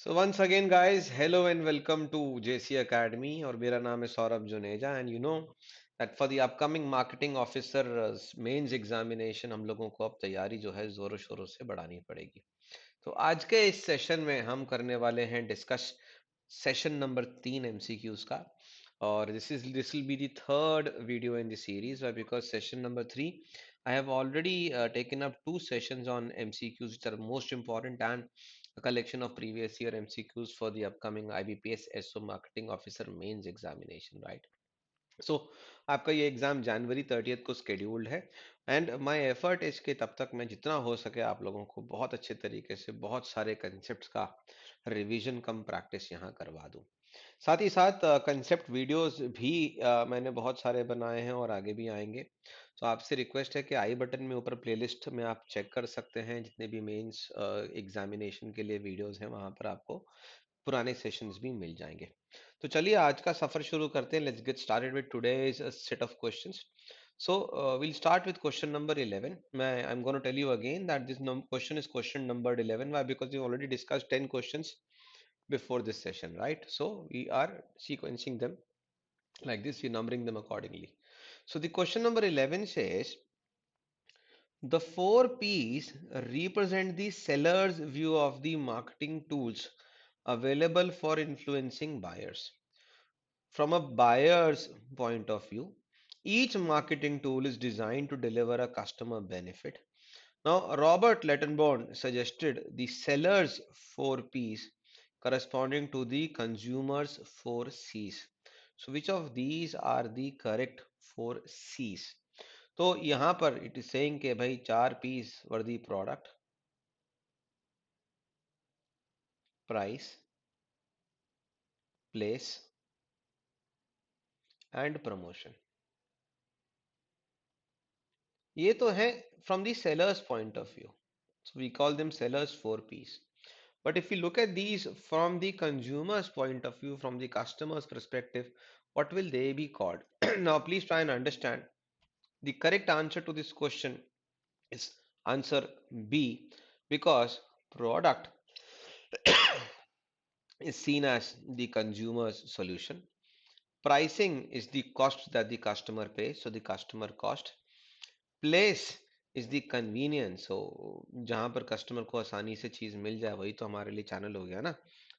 So once again, guys, hello and welcome to JC Academy. और मेरा नाम है Saurabh Juneja and you know that for the upcoming marketing officer mains examination हम लोगों को अब तैयारी जो है जोरों शोरों से बढ़ानी पड़ेगी। तो आज के इस सेशन में हम करने वाले हैं डिस्कस सेशन नंबर 3 MCQs का। और this will be the third video in the series because session number 3 I have already taken up 2 sessions on MCQs which are most important and a collection of previous year MCQs for the upcoming IBPS SO Marketing Officer Mains examination, right? सो आपका ये exam जनवरी 30 को scheduled है and my effort is कि तब तक मैं जितना हो सके आप लोगों को बहुत अच्छे तरीके से बहुत सारे कंसेप्ट्स का रिवीजन कम प्रैक्टिस यहाँ करवा दूं। साथ ही साथ कंसेप्ट वीडियोस भी मैंने बहुत सारे बनाए हैं और आगे भी आएंगे। तो आपसे रिक्वेस्ट है कि आई बटन में ऊपर प्लेलिस्ट में आप चेक कर सकते हैं, जितने भी मेंस एग्जामिनेशन के लिए वीडियोस हैं वहां पर आपको पुराने सेशंस भी मिल जाएंगे। तो चलिए आज का सफर शुरू करते हैं। Let's get started with today's set of questions. So we'll start with question number 11. I'm going to tell you again that this question is question number 11. Why? Because we already discussed 10 questions before this session, right? So we are sequencing them like this, we're numbering them accordingly. So the question number 11 says the four P's represent the seller's view of the marketing tools available for influencing buyers. From a buyer's point of view, each marketing tool is designed to deliver a customer benefit. Now, Robert Lettenborn suggested the seller's four P's corresponding to the consumer's four C's. So, which of these are the correct four C's? तो यहाँ पर it is saying कि भाई चार Ps were the product, price, place and promotion. ये तो है from the sellers point of view, so we call them sellers four Ps. But if you look at these from the consumer's point of view, from the customer's perspective, what will they be called? Now, please try and understand. The correct answer to this question is answer B, because product is seen as the consumer's solution. Pricing is the cost that the customer pays, so the customer cost. Place is the convenience, so जहां पर customer को आसानी से चीज मिल जाए वही तो हमारे लिए चैनल हो गया ना।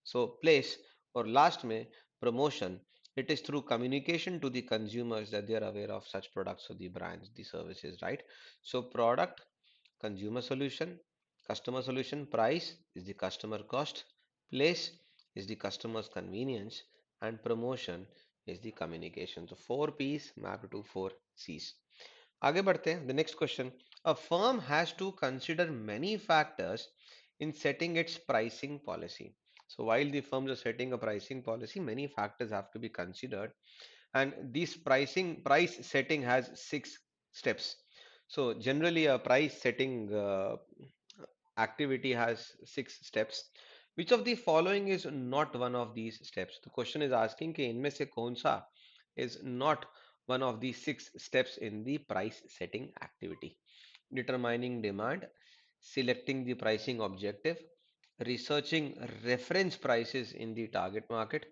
सो प्लेस, और लास्ट में promotion, it is through communication to the consumers that they are aware of such products or the brands, the services, right? So product, consumer solution, customer solution, price is the customer cost, place is the customer's convenience, and promotion is the communication. So four P's mapped to four C's. आगे बढ़ते हैं. The next question. A firm has to consider many factors in setting its pricing policy. So while the firms are setting a pricing policy, many factors have to be considered, and this price setting has 6 steps. So generally a price setting activity has 6 steps. Which of the following is not one of these steps? The question is asking कि इनमें से कौन सा is not one of the 6 steps in the price setting activity? Determining demand, selecting the pricing objective, researching reference prices in the target market,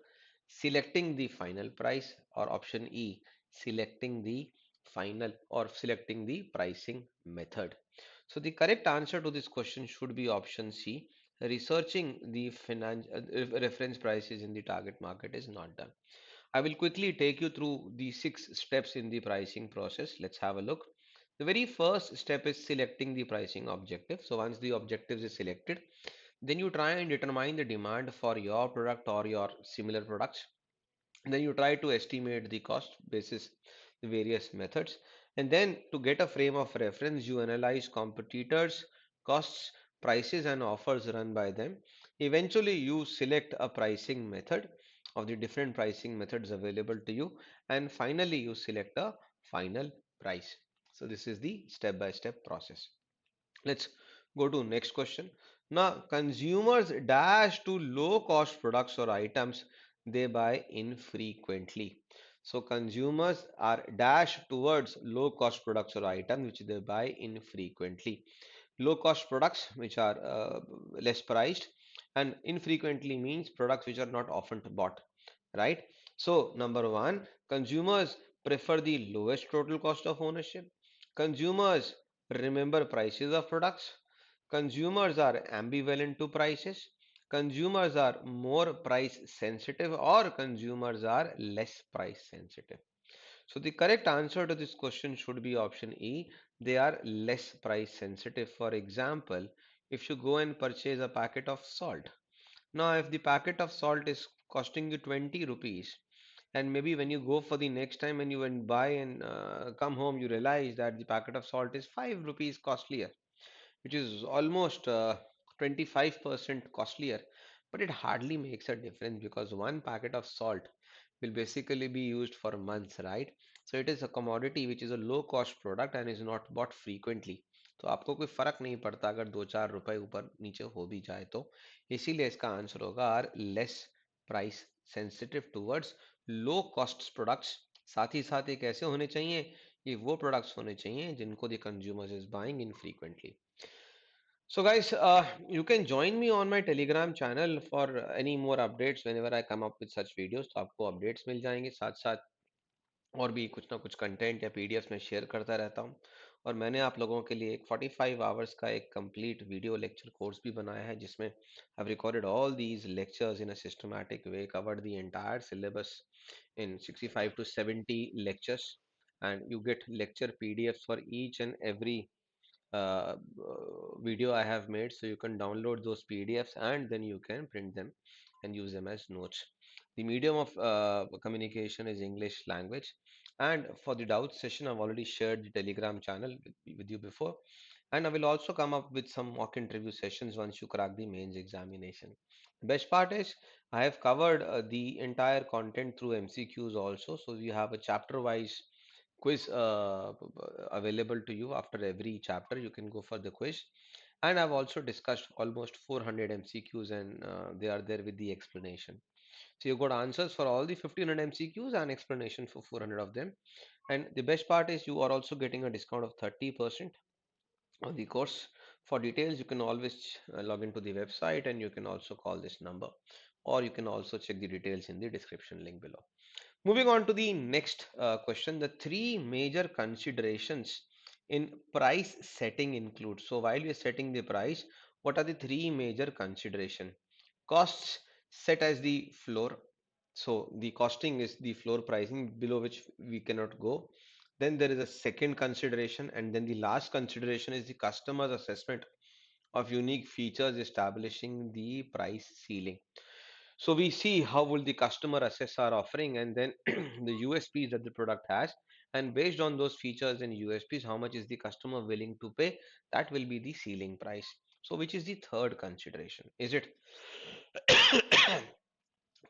selecting the final price, or option E, selecting the final or selecting the pricing method. So the correct answer to this question should be option C. Researching the reference prices in the target market is not done. I will quickly take you through the 6 steps in the pricing process. Let's have a look. The very first step is selecting the pricing objective. So once the objectives is selected, then you try and determine the demand for your product or your similar products. Then you try to estimate the cost basis the various methods, and then to get a frame of reference you analyze competitors costs, prices and offers run by them. Eventually you select a pricing method of the different pricing methods available to you, and finally you select a final price. So this is the step by step process. Let's go to next question. Now, consumers dash to low cost products or items they buy infrequently. So consumers are dash towards low cost products or items which they buy infrequently. Low cost products which are less priced, and infrequently means products which are not often bought, right? So, number one, consumers prefer the lowest total cost of ownership. Consumers remember prices of products. Consumers are ambivalent to prices. Consumers are more price sensitive, or consumers are less price sensitive. So the correct answer to this question should be option E. They are less price sensitive. For example, if you go and purchase a packet of salt. Now, if the packet of salt is costing you 20 rupees, and maybe when you go for the next time and you and buy and come home, you realize that the packet of salt is 5 rupees costlier, which is almost 25% costlier, but it hardly makes a difference because one packet of salt will basically be used for months, right? So it is a commodity which is a low cost product and is not bought frequently. तो आपको कोई फर्क नहीं पड़ता अगर 2-4 रुपए ऊपर नीचे हो भी जाए तो, इसीलिए इसका आंसर होगा are less price sensitive towards low cost products. साथ ही साथ ये कैसे होने चाहिए? ये वो प्रोडक्ट्स होने चाहिए जिनको the consumers is buying in frequently. So guys, you can join me on my Telegram channel for any more updates whenever I come up with such videos. तो आपको updates मिल जाएंगे, साथ साथ और भी कुछ ना कुछ कंटेंट या पीडीएफ में शेयर करता रहता हूँ। और मैंने आप लोगों के लिए एक 45 आवर्स का एक कंप्लीट वीडियो लेक्चर कोर्स भी बनाया है जिसमें I've recorded all these lectures in a systematic way, covered the entire syllabus in 65 to 70 lectures, and you get lecture PDFs for each and every video I have made, so you can download those PDFs and then you can print them and use them as notes. The medium of communication is English language, and for the doubts session, I've already shared the Telegram channel with you before, and I will also come up with some mock interview sessions once you crack the mains examination. The best part is I have covered the entire content through MCQs also, so you have a chapter wise quiz available to you after every chapter. You can go for the quiz, and I've also discussed almost 400 MCQs, and they are there with the explanation. So you got answers for all the 1500 MCQs and explanation for 400 of them. And the best part is you are also getting a discount of 30% on the course. For details, you can always log into the website, and you can also call this number, or you can also check the details in the description link below. Moving on to the next question, the three major considerations in price setting include. So while we are setting the price, what are the three major consideration? Costs set as the floor. So the costing is the floor pricing below which we cannot go. Then there is a second consideration, and then the last consideration is the customer's assessment of unique features establishing the price ceiling. So we see how will the customer assess our offering and then the USPs that the product has, and based on those features and USPs, how much is the customer willing to pay? That will be the ceiling price. So which is the third consideration? Is it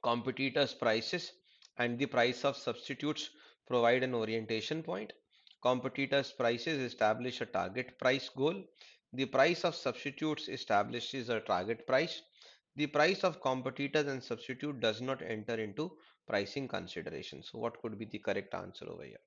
competitors' prices and the price of substitutes provide an orientation point? Competitors' prices establish a target price goal. The price of substitutes establishes a target price. The price of competitors and substitute does not enter into pricing considerations. So, what could be the correct answer over here?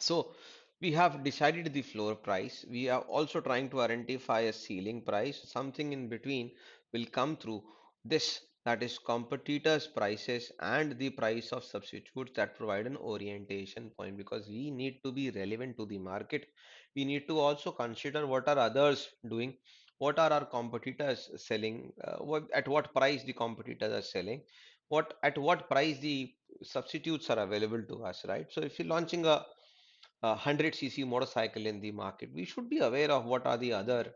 So we have decided the floor price. We are also trying to identify a ceiling price. Something in between will come through this, that is competitors' prices and the price of substitutes that provide an orientation point, because we need to be relevant to the market. We need to also consider what are others doing, what are our competitors selling, at what price the competitors are selling, what at what price the substitutes are available to us, right? So if you're launching a 100 cc motorcycle in the market, we should be aware of what are the other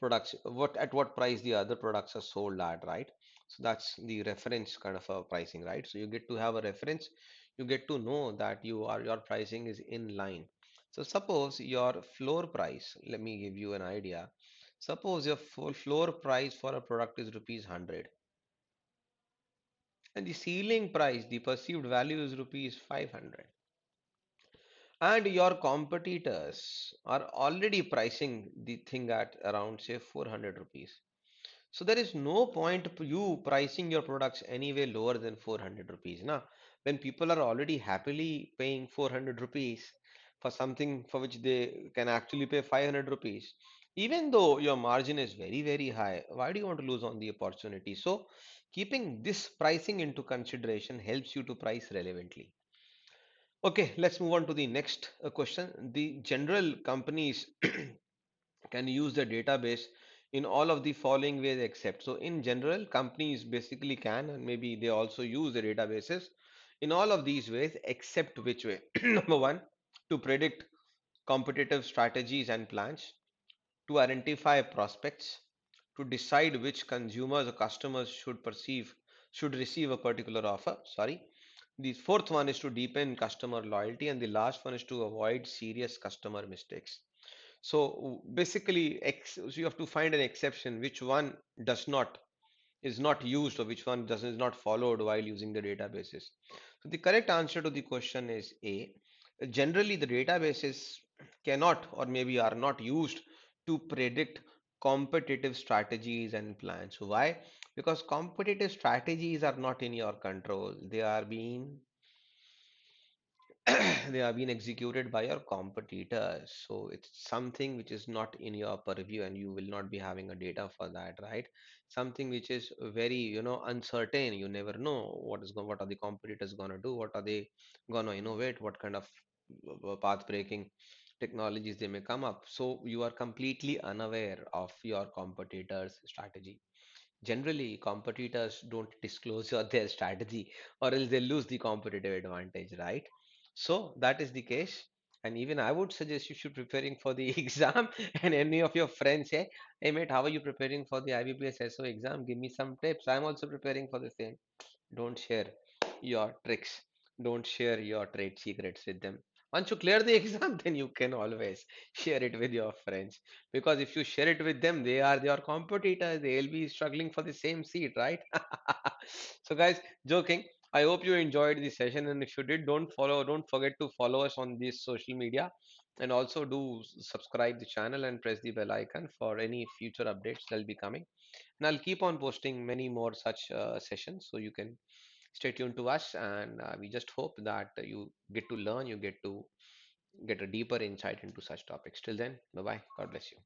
products, what at what price the other products are sold at, right? So that's the reference kind of a pricing, right? So you get to have a reference, you get to know that your pricing is in line. So suppose your floor price, let me give you an idea. Suppose your full floor price for a product is rupees 100, and the ceiling price, the perceived value is rupees 500, and your competitors are already pricing the thing at around say 400 rupees. So there is no point you pricing your products anyway lower than 400 rupees. Now, when people are already happily paying 400 rupees for something for which they can actually pay 500 rupees, Even though your margin is very, very high, why do you want to lose on the opportunity? So, keeping this pricing into consideration helps you to price relevantly. Okay, let's move on to the next question. The general companies can use the database in all of the following ways except. So, in general, companies basically can, and maybe they also use the databases in all of these ways, except which way? Number one, to predict competitive strategies and plans, to identify prospects, to decide which consumers or customers should receive a particular offer. Sorry. The fourth one is to deepen customer loyalty, and the last one is to avoid serious customer mistakes. So basically, so you have to find an exception which one does not is not used or which one doesn't is not followed while using the databases. So the correct answer to the question is A. Generally, the databases cannot or maybe are not used to predict competitive strategies and plans. Why? Because competitive strategies are not in your control. They are being executed by your competitors. So it's something which is not in your purview, and you will not be having a data for that, right? Something which is very, uncertain. You never know what are the competitors gonna do, what are they gonna innovate, what kind of path breaking technologies they may come up. So you are completely unaware of your competitors' strategy. Generally, competitors don't disclose their strategy, or else they lose the competitive advantage, right? So that is the case. And even I would suggest you should preparing for the exam, and any of your friends say, hey mate, how are you preparing for the IBPS SO exam? Give me some tips. I'm also preparing for the same. Don't share your tricks. Don't share your trade secrets with them. Once you clear the exam, then you can always share it with your friends. Because if you share it with them, they are your competitors. They'll be struggling for the same seat, right? So, guys, joking. I hope you enjoyed the session. And if you did, don't forget to follow us on this social media. And also do subscribe the channel and press the bell icon for any future updates that'll be coming. And I'll keep on posting many more such sessions, so you can stay tuned to us. And we just hope that you get to learn, you get to get a deeper insight into such topics. Till then, bye bye. God bless you.